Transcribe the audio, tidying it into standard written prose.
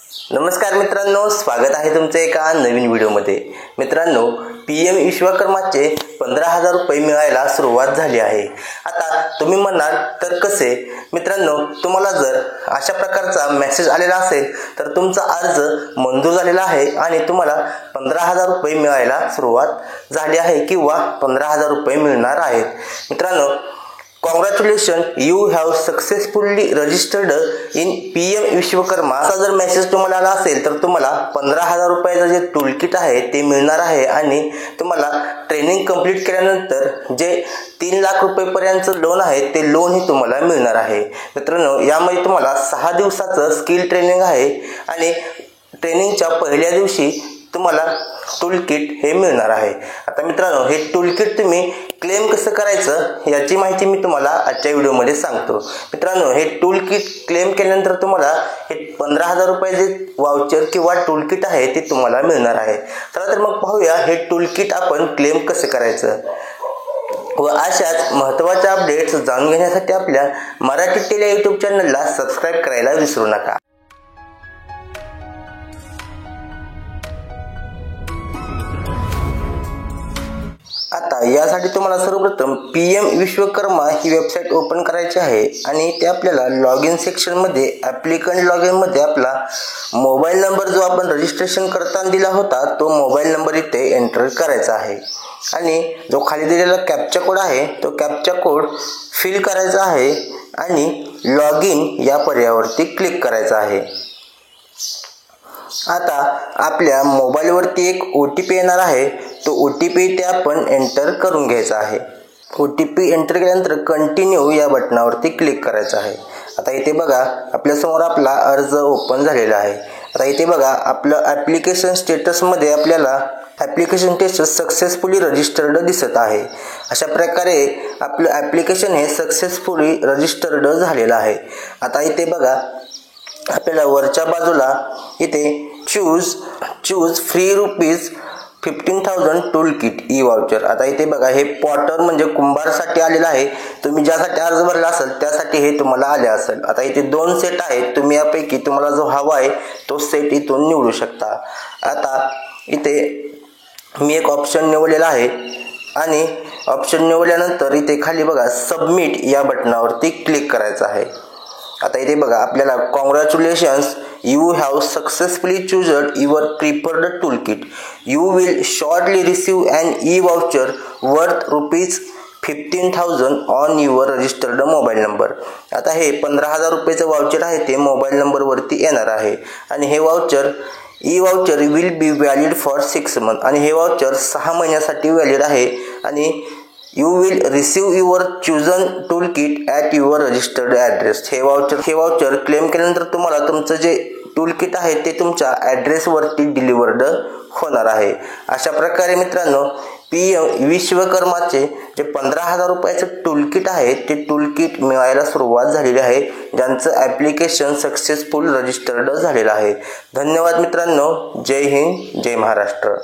नमस्कार मित्रांनो, स्वागत आहे तुमचे एका नवीन व्हिडिओमध्ये। मित्रांनो, पीएम विश्वकर्माचे 15,000 रुपये मिळायला सुरुवात झाली आहे। आता तुम्ही म्हणाल तर कसे? मित्रांनो, तुम्हाला जर अशा प्रकारचा मेसेज आलेला असेल तर तुमचा अर्ज मंजूर झालेला आहे आणि तुम्हाला 15,000 रुपये मिळायला सुरुवात झाली आहे किंवा 15,000 रुपये मिळणार आहेत। मित्रांनो, congratulation, you have successfully registered in PM Vishwakarma असा जर मेसेज तुम्हाला आला असेल तर तुम्हाला 15,000 रुपयाचं जे टूल किट आहे ते मिळणार आहे आणि तुम्हाला ट्रेनिंग कंप्लीट केल्यानंतर जे 3 लाख रुपयेपर्यंतचं लोन आहे ते लोन ही तुम्हाला मिळणार आहे। मित्रांनो, यामध्ये तुम्हाला 6 दिवसाचं स्किल ट्रेनिंग आहे आणि ट्रेनिंगच्या पहिल्या दिवशी तुम्हाला टूल किट हे मिळणार आहे। आता मित्रांनो, हे टूल किट तुम्ही क्लेम कसं करायचं याची माहिती मी तुम्हाला आजच्या व्हिडिओमध्ये सांगतो। मित्रांनो, हे टूल किट क्लेम केल्यानंतर तुम्हाला हे 15,000 रुपयाचे वाउचर किंवा टूल किट आहे ते तुम्हाला मिळणार आहे। चला तर मग पाहूया हे टूल किट आपण क्लेम कसं करायचं व अशाच महत्त्वाच्या अपडेट्स जाणून घेण्यासाठी आपल्या मराठी टेली यूट्यूब चॅनलला सबस्क्राईब करायला विसरू नका। आता यासाठी तुम्हाला सर्वप्रथम पीएम विश्वकर्मा ही वेबसाईट ओपन करायची आहे आणि ते आपल्याला लॉग इन सेक्शनमध्ये ॲप्लिकंट लॉग इनमध्ये आपला मोबाईल नंबर जो आपण रजिस्ट्रेशन करताना दिला होता तो मोबाईल नंबर इथे एंटर करायचा आहे आणि जो खाली दिलेला कॅप्चा कोड आहे तो कॅप्चा कोड फिल करायचा आहे आणि लॉग इन या पर्यायावरती क्लिक करायचा आहे। आता आपल्या मोबाईलवरती एक OTP येणार आहे, तो OTP इथे आपण एंटर करून घ्यायचा आहे। OTP एंटर केल्यानंतर कंटिन्यू या बटनावरती क्लिक करायचं आहे। आता इथे बघा आपल्यासमोर आपला अर्ज ओपन झालेला आहे। आता इथे बघा आपलं ॲप्लिकेशन स्टेटसमध्ये आपल्याला ॲप्लिकेशन स्टेटस सक्सेसफुली रजिस्टर्ड दिसत आहे। अशा प्रकारे आपलं ॲप्लिकेशन हे सक्सेसफुली रजिस्टर्ड झालेलं आहे। आता इथे बघा आपल्याला वरच्या बाजूला इथे choose free ₹15,000 tool kit E voucher. आता इथे बघा हे पॉटर म्हणजे कुंभारसाठी आलेलं आहे। तुम्ही ज्यासाठी अर्ज भरला असेल त्यासाठी हे तुम्हाला आले असेल। आता इथे 2 सेट आहेत, तुम्ही यापैकी तुम्हाला जो हवा आहे तो सेट इथून निवडू शकता। आता इथे मी एक ऑप्शन निवडलेला आहे आणि ऑप्शन निवडल्यानंतर इथे खाली बघा सबमिट या बटनावरती क्लिक करायचं आहे। आता इथे बघा आपल्याला congratulations, you have successfully chosen your preferred tool kit, you will shortly receive an e voucher worth ₹15,000 on your registered mobile number. आता हे 15,000 रुपयाचं वाउचर आहे ते मोबाईल नंबरवरती येणार आहे आणि हे E voucher will be valid for 6 month आणि हे वाउचर 6 महिन्यासाठी व्हॅलिड आहे आणि you will receive your chosen tool kit at your registered address. हे वाउचर क्लेम केल्यानंतर तुम्हाला तुमचं जे टूल किट आहे ते तुमच्या ॲड्रेसवरती डिलिव्हर्ड होणार आहे। अशा प्रकारे मित्रांनो, पीएम विश्वकर्माचे जे 15,000 रुपयाचं टूल किट आहे ते टूल किट मिळायला सुरुवात झालेली आहे, ज्यांचं ॲप्लिकेशन सक्सेसफुल रजिस्टर्ड झालेलं आहे। धन्यवाद मित्रांनो, जय हिंद, जय महाराष्ट्र।